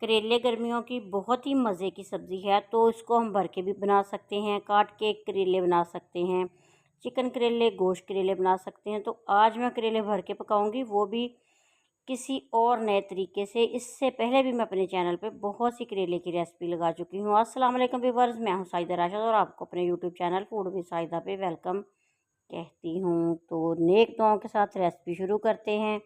करेले गर्मियों की बहुत ही मज़े की सब्ज़ी है, तो इसको हम भर के भी बना सकते हैं, काट के करेले बना सकते हैं, चिकन करेले, गोश्त करेले बना सकते हैं। तो आज मैं करेले भर के पकाऊंगी, वो भी किसी और नए तरीके से। इससे पहले भी मैं अपने चैनल पे बहुत सी करेले की रेसिपी लगा चुकी हूँ। अस्सलाम वालेकुम व्यूअर्स, मैं हूँ साइदा राशिद और आपको अपने YouTube channel food with Saida पे वेलकम कहती हूँ। तो नेक दुआओं के साथ रेसिपी शुरू करते हैं।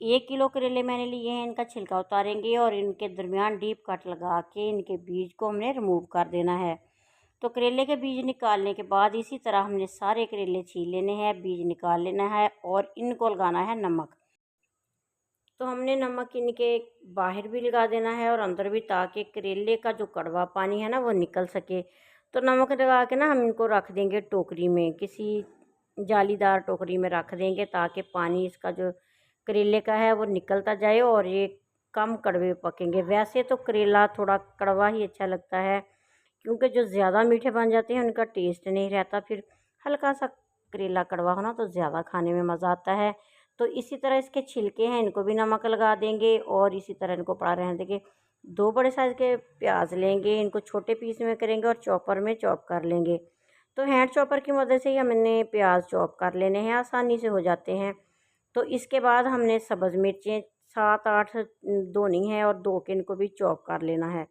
1 किलो करेले मैंने लिए हैं, इनका छिलका उतारेंगे और इनके दरमियान डीप कट लगा के इनके बीज को हमने रिमूव कर देना है। तो करेले के बीज निकालने के बाद इसी तरह हमने सारे करेले छील लेने हैं, बीज निकाल लेना है और इनको लगाना है नमक। तो हमने नमक इनके बाहर भी लगा देना है और अंदर भी, ताकि करेले का जो कड़वा पानी है ना वो निकल सके। तो नमक लगा के ना हम इनको रख देंगे टोकरी में, किसी जालीदार टोकरी में रख देंगे, ताकि पानी इसका जो करेले का है वो निकलता जाए और ये कम कड़वे पकेंगे। वैसे तो करेला थोड़ा कड़वा ही अच्छा लगता है, क्योंकि जो ज़्यादा मीठे बन जाते हैं उनका टेस्ट नहीं रहता। फिर हल्का सा करेला कड़वा होना तो ज़्यादा खाने में मज़ा आता है। तो इसी तरह इसके छिलके हैं, इनको भी नमक लगा देंगे और इसी तरह इनको पड़ा रहने देंगे। 2 बड़े साइज़ के प्याज लेंगे, इनको छोटे पीस में करेंगे और चॉपर में चॉप कर लेंगे। तो हैंड चॉपर की मदद से ही हमने प्याज चॉप कर लेने हैं, आसानी से हो जाते हैं। तो इसके बाद हमने सब्ज़ मिर्चें 7-8 धोनी है और धो के इनको भी चॉप कर लेना है।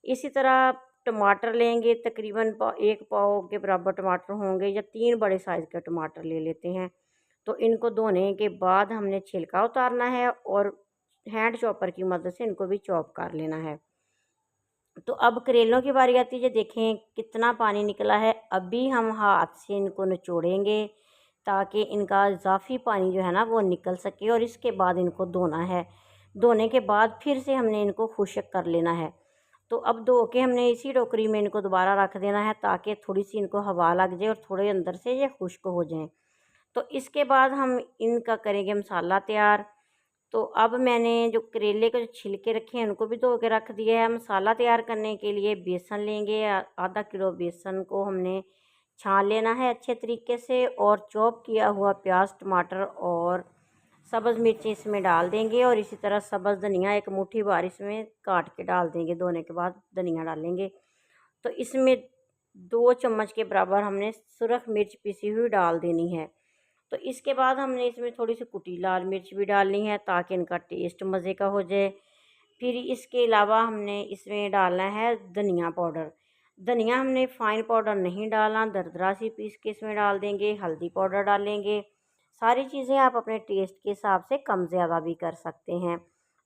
इसी तरह टमाटर लेंगे, तकरीबन 1 पाव के बराबर टमाटर होंगे, या 3 बड़े साइज़ के टमाटर ले लेते हैं। तो इनको धोने के बाद हमने छिलका उतारना है और हैंड चॉपर की मदद से इनको भी चॉप कर लेना है। तो अब करेलों की बारी आती है। देखें कितना पानी निकला है। अभी हम हाथ से इनको निचोड़ेंगे, ताकि इनका इजाफी पानी जो है ना वो निकल सके, और इसके बाद इनको धोना है। धोने के बाद फिर से हमने इनको खुश्क कर लेना है। तो अब धो के हमने इसी टोकरी में इनको दोबारा रख देना है, ताकि थोड़ी सी इनको हवा लग जाए और थोड़े अंदर से ये खुश्क हो जाएं। तो इसके बाद हम इनका करेंगे मसाला तैयार। तो अब मैंने जो करेले के जो छिलके रखे हैं उनको भी धो के रख दिया है। मसाला तैयार करने के लिए बेसन लेंगे, आधा किलो बेसन को हमने छान लेना है अच्छे तरीके से, और चॉप किया हुआ प्याज, टमाटर और सब्ज़ मिर्ची इसमें डाल देंगे, और इसी तरह सब्ज़ धनिया 1 मुट्ठी भर इसमें काट के डाल देंगे। धोने के बाद धनिया डालेंगे। तो इसमें 2 चम्मच के बराबर हमने सुरख मिर्च पिसी हुई डाल देनी है। तो इसके बाद हमने इसमें थोड़ी सी कुटी लाल मिर्च भी डालनी है, ताकि इनका टेस्ट मज़े का हो जाए। फिर इसके अलावा हमने इसमें डालना है धनिया पाउडर। धनिया हमने फ़ाइन पाउडर नहीं डालना, दरदरा सी पीस के इसमें डाल देंगे। हल्दी पाउडर डालेंगे। सारी चीज़ें आप अपने टेस्ट के हिसाब से कम ज़्यादा भी कर सकते हैं।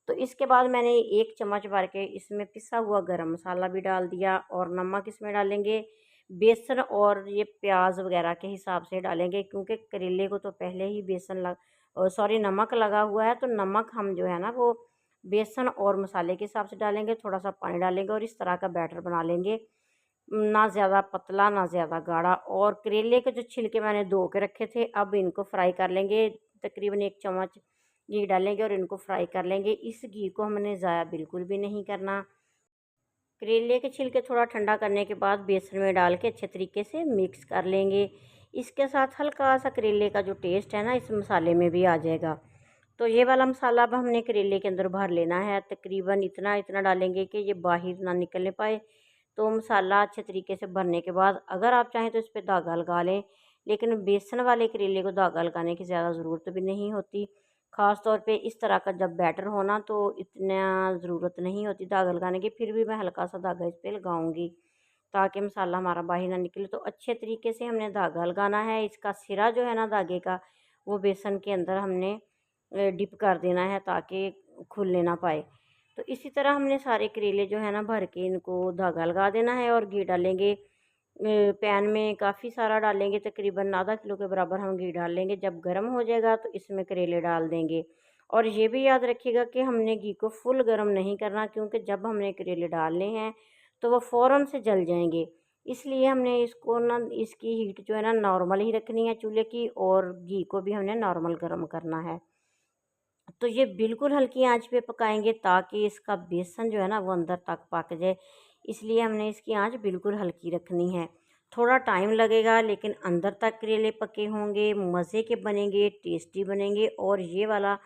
तो इसके बाद मैंने 1 चम्मच भर के इसमें पिसा हुआ गरम मसाला भी डाल दिया, और नमक इसमें डालेंगे। बेसन और ये प्याज वगैरह के हिसाब से डालेंगे, क्योंकि करेले को तो पहले ही नमक लगा हुआ है। तो नमक हम जो है ना वो बेसन और मसाले के हिसाब से डालेंगे। थोड़ा सा पानी डालेंगे और इस तरह का बैटर बना लेंगे, ना ज़्यादा पतला ना ज़्यादा गाढ़ा। और करेले के जो छिलके मैंने धो के रखे थे, अब इनको फ्राई कर लेंगे। तकरीबन 1 चम्मच घी डालेंगे और इनको फ्राई कर लेंगे। इस घी को हमने ज़ाया बिल्कुल भी नहीं करना। करेले के छिलके थोड़ा ठंडा करने के बाद बेसन में डाल के अच्छे तरीके से मिक्स कर लेंगे। इसके साथ हल्का सा करेले का जो टेस्ट है ना इस मसाले में भी आ जाएगा। तो ये वाला मसाला अब हमने करेले के अंदर भर लेना है। तकरीबन इतना इतना डालेंगे कि ये बाहर ना निकलने पाए। तो मसाला अच्छे तरीके से भरने के बाद अगर आप चाहें तो इस पर धागा लगा लें, लेकिन बेसन वाले करेले को धागा लगाने की ज़्यादा ज़रूरत भी नहीं होती। ख़ास तौर पे इस तरह का जब बैटर हो ना, तो इतना ज़रूरत नहीं होती धागा लगाने की। फिर भी मैं हल्का सा धागा इस पर लगाऊंगी, ताकि मसाला हमारा बाहर ना निकले। तो अच्छे तरीके से हमने धागा लगाना है। इसका सिरा जो है ना धागे का, वो बेसन के अंदर हमने डिप कर देना है, ताकि खुलने ना पाए। तो इसी तरह हमने सारे करेले जो है ना भर के इनको धागा लगा देना है, और घी डालेंगे। पैन में काफ़ी सारा डालेंगे, तकरीबन आधा किलो के बराबर हम घी डाल लेंगे। जब गर्म हो जाएगा तो इसमें करेले डाल देंगे। और ये भी याद रखिएगा कि हमने घी को फुल गर्म नहीं करना, क्योंकि जब हमने करेले डालने हैं तो वो फ़ौरन से जल जाएंगे। इसलिए हमने इसको ना, इसकी हीट जो है ना नॉर्मल ही रखनी है चूल्हे की, और घी को भी हमने नॉर्मल गर्म करना है। तो ये बिल्कुल हल्की आंच पे पकाएंगे, ताकि इसका बेसन जो है ना वो अंदर तक पक जाए। इसलिए हमने इसकी आंच बिल्कुल हल्की रखनी है। थोड़ा टाइम लगेगा, लेकिन अंदर तक करेले पके होंगे, मज़े के बनेंगे, टेस्टी बनेंगे। और ये वाला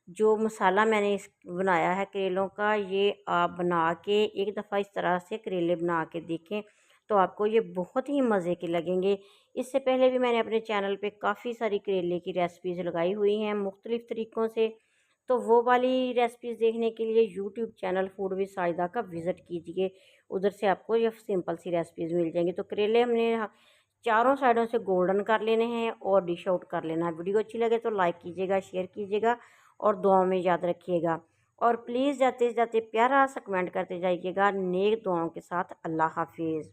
जो मसाला मैंने इस बनाया है करेलों का, ये आप बना के एक दफ़ा इस तरह से करेले बना के देखें तो आपको ये बहुत ही मज़े के लगेंगे। इससे पहले भी मैंने अपने चैनल पे काफ़ी सारी करेले की रेसिपीज़ लगाई हुई हैं मुख्तलिफ़ तरीक़ों से, तो वो वाली रेसिपीज़ देखने के लिए YouTube channel food with Sahida का विज़िट कीजिए। उधर से आपको ये सिंपल सी रेसिपीज़ मिल जाएंगी। तो करेले हमने चारों साइडों से गोल्डन कर लेने हैं और डिश आउट कर लेना है। वीडियो अच्छी लगे तो लाइक कीजिएगा, शेयर कीजिएगा और दुआओं में याद रखिएगा। और प्लीज़ जाते जाते प्यारा सा कमेंट करते जाइएगा। नेक दुआओं के साथ। अल्लाह हाफिज़।